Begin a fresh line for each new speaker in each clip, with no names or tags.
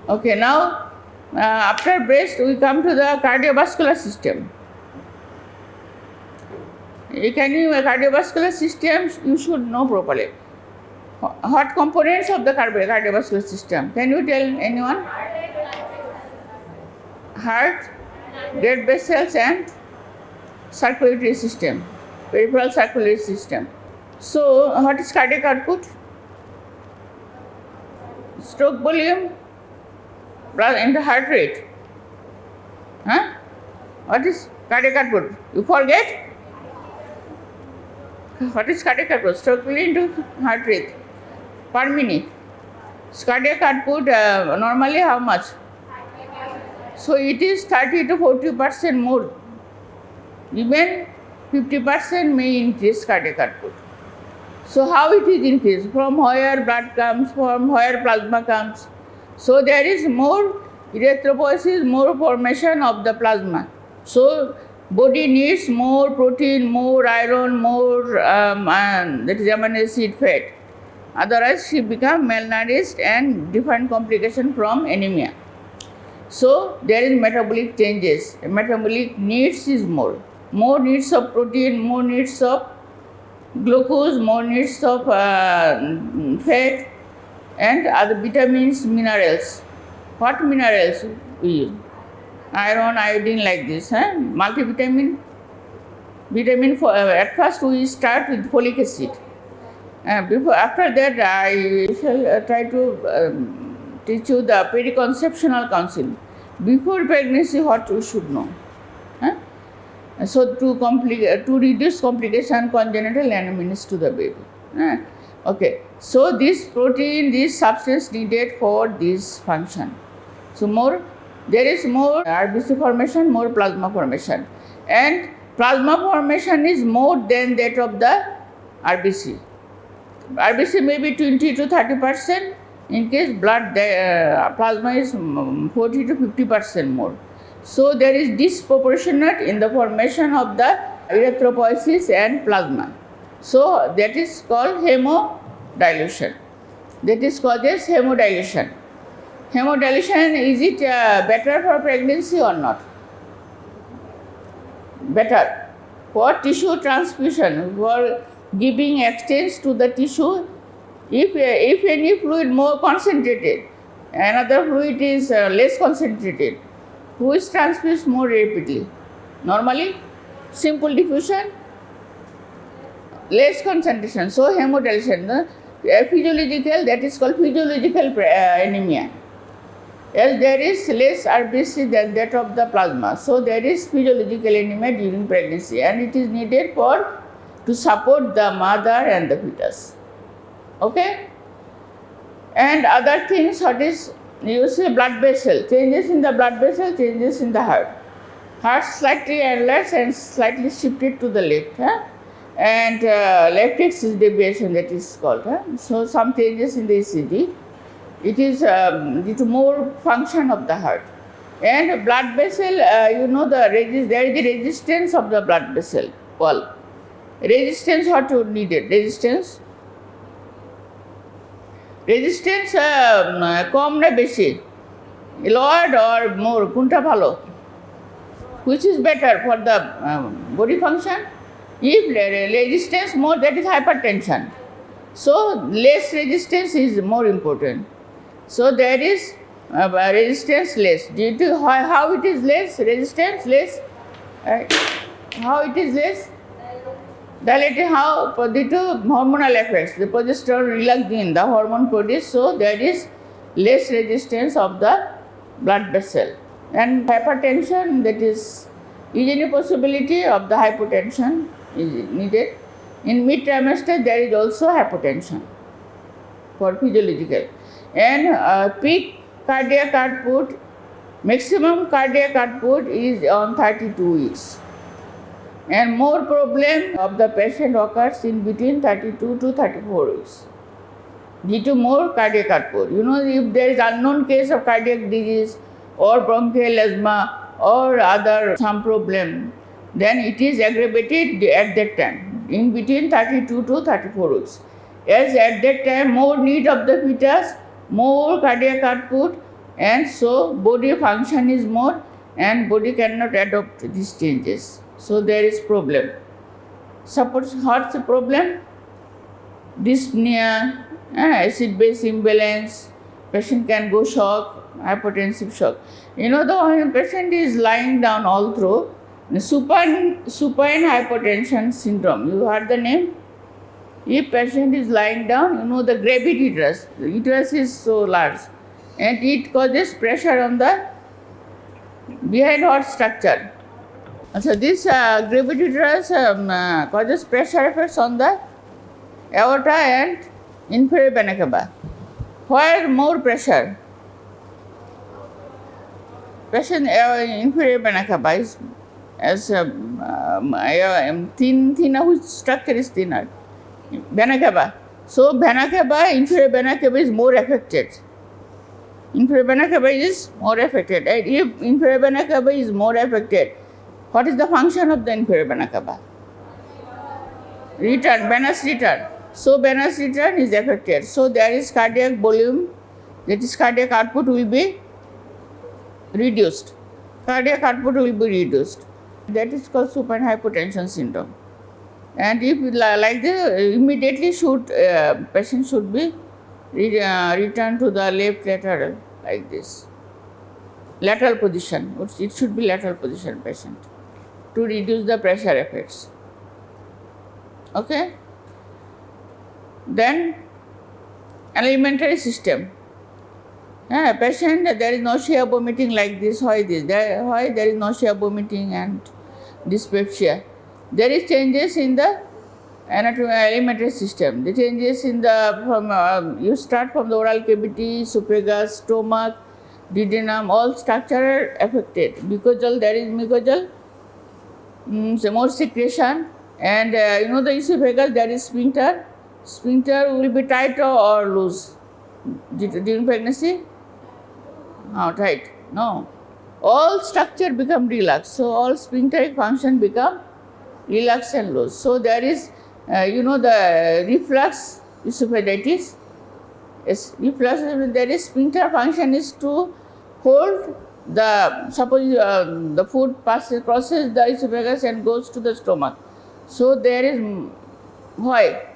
Okay, now after breast we come to the cardiovascular system. Cardiovascular system you should know properly. What components of the cardiovascular system? Can you tell anyone? Heart, blood vessels and circulatory system, peripheral circulatory system. So what is cardiac output? Stroke volume in the heart rate. What is cardiac output? You forget? What is cardiac output? Stroke volume into heart rate per minute. So cardiac output normally how much? So it is 30 to 40% more. Even 50% may increase cardiac output. So how it is increased? From where blood comes, from where plasma comes. So there is more erythropoiesis, more formation of the plasma. So body needs more protein, more iron, more that is amino acid fat. Otherwise she becomes malnourished and different complication from anemia. So there is metabolic changes. Metabolic needs is more. More needs of protein, more needs of glucose, more needs of fat and other vitamins, minerals. What minerals we use? Iron, iodine like this. Multivitamin. At first we start with folic acid. After that I shall try to teach you the periconceptional counsel. Before pregnancy, what you should know. So to reduce complication, congenital anomalies to the baby. Okay. So this protein, this substance needed for this function. So there is more RBC formation, more plasma formation, and plasma formation is more than that of the RBC. RBC may be 20 to 30%. In case blood plasma is 40 to 50% more. So there is disproportionate in the formation of the erythropoiesis and plasma. So that is called hemodilution. That is called as hemodilution. Hemodilution, is it better for pregnancy or not? Better. For tissue transfusion, for giving exchange to the tissue, if any fluid more concentrated, another fluid is less concentrated, who is transfused more rapidly? Normally, simple diffusion, less concentration. So hemodilution, physiological, that is called physiological anemia. As there is less RBC than that of the plasma, so there is physiological anemia during pregnancy, and it is needed to support the mother and the fetus. Okay? And other things, what is, you see blood vessel, changes in the blood vessel, changes in the heart. Heart slightly enlarged and slightly shifted to the left. And left axis deviation, that is called. So some changes in the ECG. It is due to more function of the heart. And blood vessel, there is the resistance of the blood vessel wall. Resistance, what you needed? Resistance কম না বেশি, lowered or more, কোনটা ভালো? Which is better for the body function? If resistance more, that is hypertension. So less resistance is more important. So there is resistance less. Due to how it is less? Resistance less. How it is less? Dilated, how? Due to hormonal effects, the progesterone relaxin, the hormone produced, so there is less resistance of the blood vessel. And hypertension, that is any possibility of the hypotension is needed. In mid-trimester, there is also hypotension for physiological. And peak cardiac output, maximum cardiac output is on 32 weeks. And more problem of the patient occurs in between 32 to 34 weeks due to more cardiac output. If there is unknown case of cardiac disease or bronchial asthma or other some problem, then it is aggravated at that time in between 32 to 34 weeks. As at that time more need of the fetus, more cardiac output, and so body function is more and body cannot adopt these changes. So there is problem. Suppose what's the problem? Dyspnea, acid-base imbalance, patient can go shock, hypotensive shock. You know, the when patient is lying down all through, supine hypertension syndrome. You heard the name? If patient is lying down, you know the gravity uterus. The uterus is so large and it causes pressure on the behind what structure. So this gravity uterus causes pressure effects on the aorta and inferior vena cava. Where more pressure? Patient inferior vena cava is as thinner. Which structure is thinner? Vena cava. So vena cava, inferior vena cava is more affected. Inferior vena cava is more affected. And if inferior vena cava is more affected, what is the function of the inferior vena cava? Return, venous return. So venous return is affected. So there is cardiac volume, that is cardiac output will be reduced. Cardiac output will be reduced. That is called supine hypotension syndrome. And if like this, immediately patient should be returned to the left lateral like this. Lateral position. It should be lateral position patient to reduce the pressure effects. Okay. Then alimentary system. Patient, there is nausea, vomiting like this. Why this? Why there is nausea, vomiting and dyspepsia? There is changes in the alimentary system. The changes in the you start from the oral cavity, esophagus, stomach, duodenum, all structure are affected. Mucosal, there is mucosal, so more secretion, and you know the esophagus, there is sphincter. Sphincter will be tight or loose during pregnancy. How tight? No. All structure become relaxed. So all sphincteric function become relaxed and loose. So there is, you know, the reflux esophagitis. Yes, reflux. There is sphincter function is to hold the suppose the food crosses the esophagus and goes to the stomach. So there is why?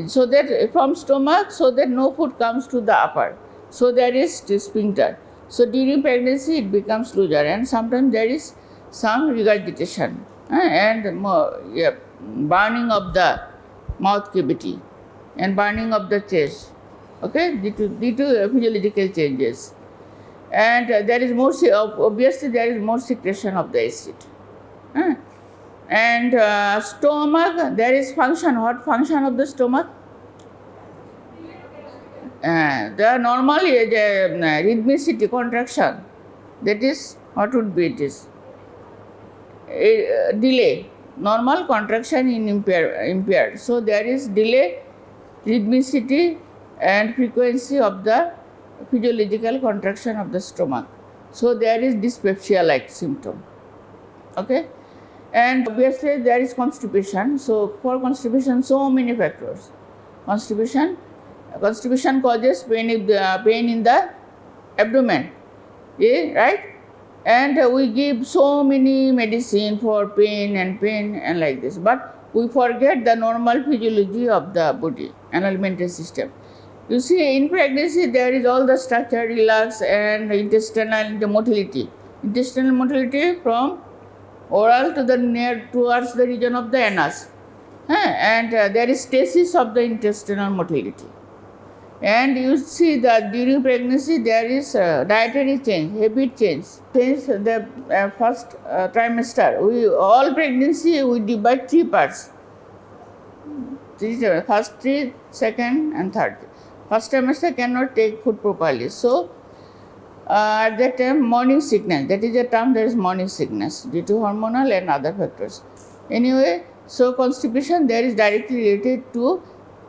So that from stomach, so that no food comes to the upper. So there is sphincter. So during pregnancy it becomes looser and sometimes there is some regurgitation and burning of the mouth cavity and burning of the chest. Okay, due to physiological changes. And there is more, obviously there is more secretion of the acid. And stomach, there is function. What function of the stomach? The normally the rhythmicity, contraction. That is, what would be it is? Delay. Normal contraction in impaired. So there is delay, rhythmicity and frequency of the physiological contraction of the stomach. So there is dyspepsia-like symptom. Okay. And obviously there is constipation. So for constipation, so many factors. Constipation causes pain in the abdomen, right? And we give so many medicine for pain and like this. But we forget the normal physiology of the body and alimentary system. You see, in pregnancy there is all the structure relax and intestinal motility. Intestinal motility from oral to the near towards the region of the anus, and there is stasis of the intestinal motility. And you see that during pregnancy there is dietary change, habit change. Since the first trimester, all pregnancy we divide 3 parts. First 3, second and third. First trimester cannot take food properly. So at that time, morning sickness, that is a term, there is morning sickness due to hormonal and other factors. Anyway, so constipation there is directly related to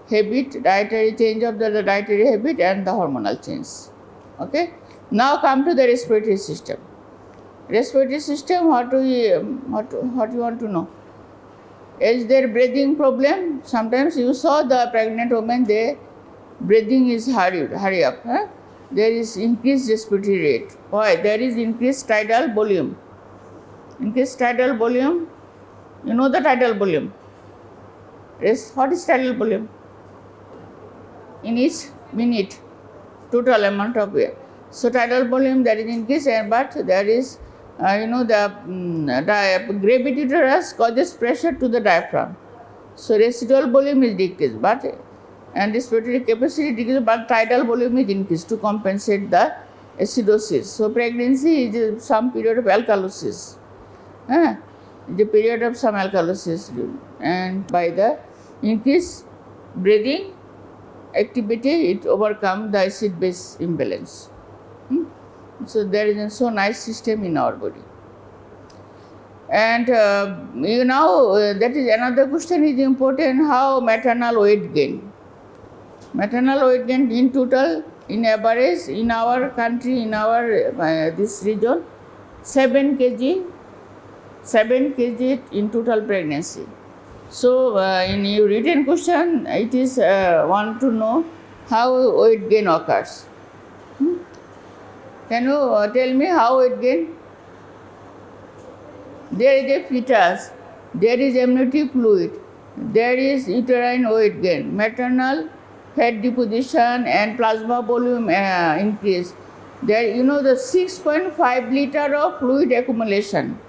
habit, dietary change of the dietary habit and the hormonal change. Okay. Now come to the respiratory system. Respiratory system, what you want to know? Is there breathing problem? Sometimes you saw the pregnant women, their breathing is hurry up. there is increased respiratory rate. Why? There is increased tidal volume. Increased tidal volume, you know the tidal volume. What is tidal volume? In each minute, total amount of air. So tidal volume, there is increased, but there is, the gravitatorus causes pressure to the diaphragm. So residual volume is decreased, and respiratory capacity decreases, but tidal volume is increased to compensate the acidosis. So pregnancy is some period of alkalosis. The period of some alkalosis, and by the increased breathing activity, it overcomes the acid-base imbalance. So there is a so nice system in our body. And that is another question is important, how maternal weight gain. Maternal weight gain in total, in average, in our country, in our this region, 7 kg in total pregnancy. So in your written question, it is want to know how weight gain occurs. Can you tell me how weight gain? There is a fetus, there is amniotic fluid, there is uterine weight gain, maternal fat deposition and plasma volume increase. There, the 6.5 liter of fluid accumulation,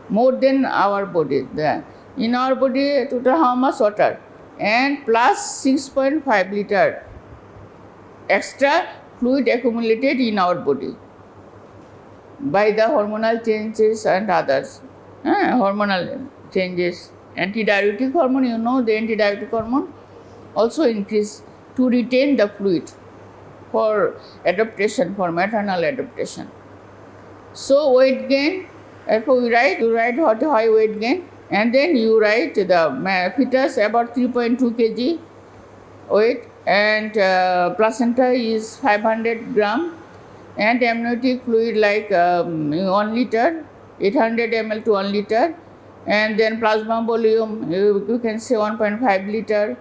more than our body. In our body, total how much water? And plus 6.5 liter extra fluid accumulated in our body by the hormonal changes and others. Hormonal changes. Antidiuretic hormone, the antidiuretic hormone also increase to retain the fluid for adaptation, for maternal adaptation. So weight gain, therefore you write what high weight gain, and then you write the fetus about 3.2 kg weight, and placenta is 500 gram, and amniotic fluid like 1 liter, 800 ml to 1 liter, and then plasma volume, you can say 1.5 liter,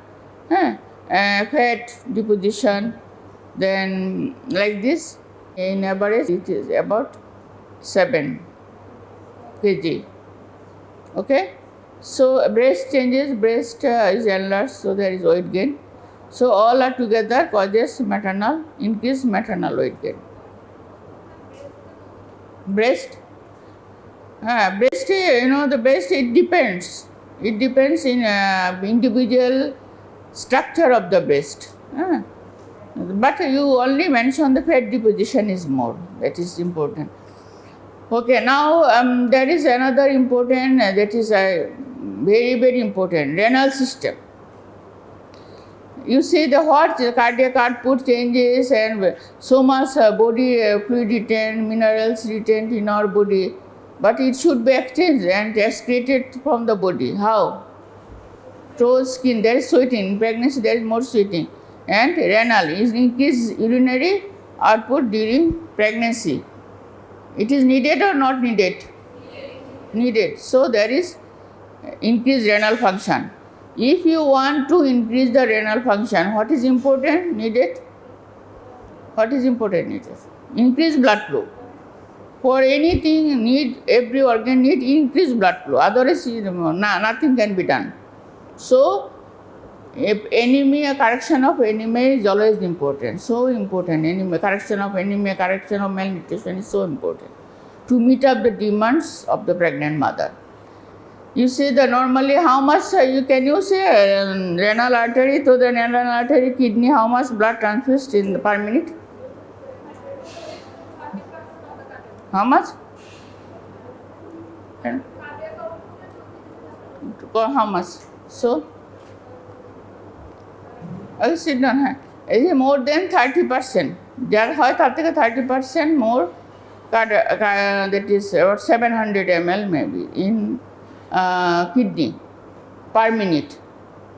fat deposition, then like this, in average it is about 7 kg. Okay, so breast changes, breast is enlarged, so there is weight gain. So all are together causes increased maternal weight gain. Breast, the breast, it depends. It depends in individual structure of the breast. But you only mention the fat deposition is more. That is important. Okay, now there is another important, that is very, very important, renal system. You see the cardiac output changes and so much body fluid retained, minerals retained in our body, but it should be exchanged and excreted from the body. How? Through skin, there is sweating. In pregnancy, there is more sweating. And renal is increased urinary output during pregnancy. It is needed or not needed? Needed. So there is increased renal function. If you want to increase the renal function, what is important? Needed? What is important? Needed? Increase blood flow. For anything, every organ need increased blood flow. Otherwise, nothing can be done. So, anemia, correction of anemia is always important. So important. Anemia, correction of malnutrition is so important to meet up the demands of the pregnant mother. You see normally how much can you say renal artery to the renal artery kidney, how much blood transfused per minute? How much? How much? So, sit down. Is more than 30%. There is 30% more, that is about 700 ml maybe in kidney per minute.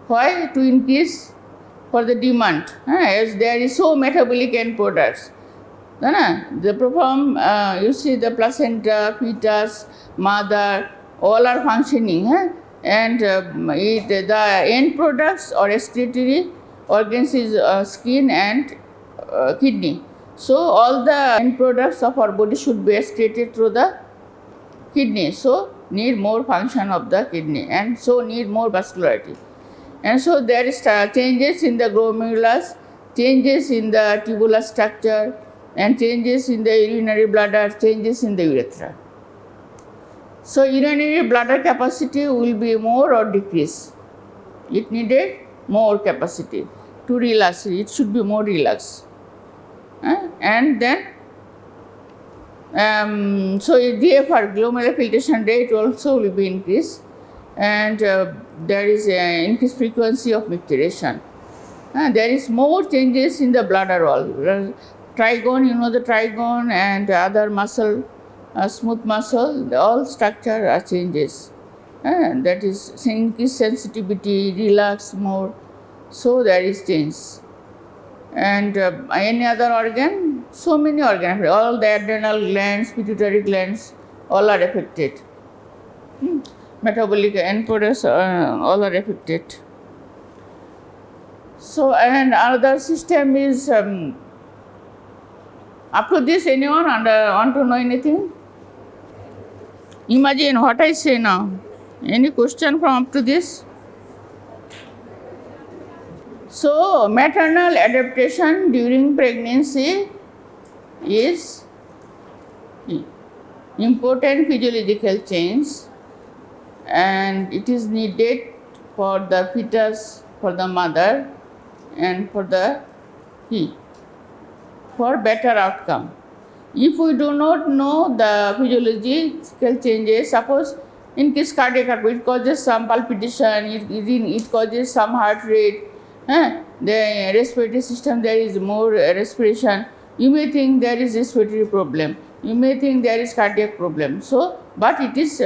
Why? To increase for the demand. As there is so metabolic end products. You see the placenta, fetus, mother, all are functioning. And the end products or excretory organs is skin and kidney. So all the end products of our body should be excreted through the kidney. So need more function of the kidney, and so need more vascularity. And so there is changes in the glomerulus, changes in the tubular structure, and changes in the urinary bladder, changes in the urethra. So urinary bladder capacity will be more or decrease. It needed more capacity to relax. It should be more relaxed. And then so GFR, glomerular filtration rate, also will be increased, and there is increased frequency of micturition. There is more changes in the bladder wall. Trigone, the trigone and other muscle, smooth muscle, all structure are changes. That is increased sensitivity, relax more. So there is change. And any other organ? So many organs, all the adrenal glands, pituitary glands, all are affected. Metabolic end products all are affected. So, and another system is, up to this, anyone want to know anything? Imagine what I say now. Any question from up to this? So, maternal adaptation during pregnancy is important physiological change, and it is needed for the fetus, for the mother, and for the for better outcome. If we do not know the physiological changes, suppose increased cardiac output, it causes some palpitation, it causes some heart rate, the respiratory system, there is more respiration, you may think there is respiratory problem, you may think there is cardiac problem. So, but it is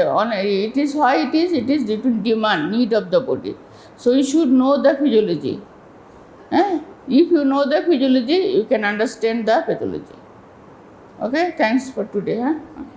why it is due to demand, need of the body. So you should know the physiology. If you know the physiology, you can understand the pathology. Okay, thanks for today. Okay.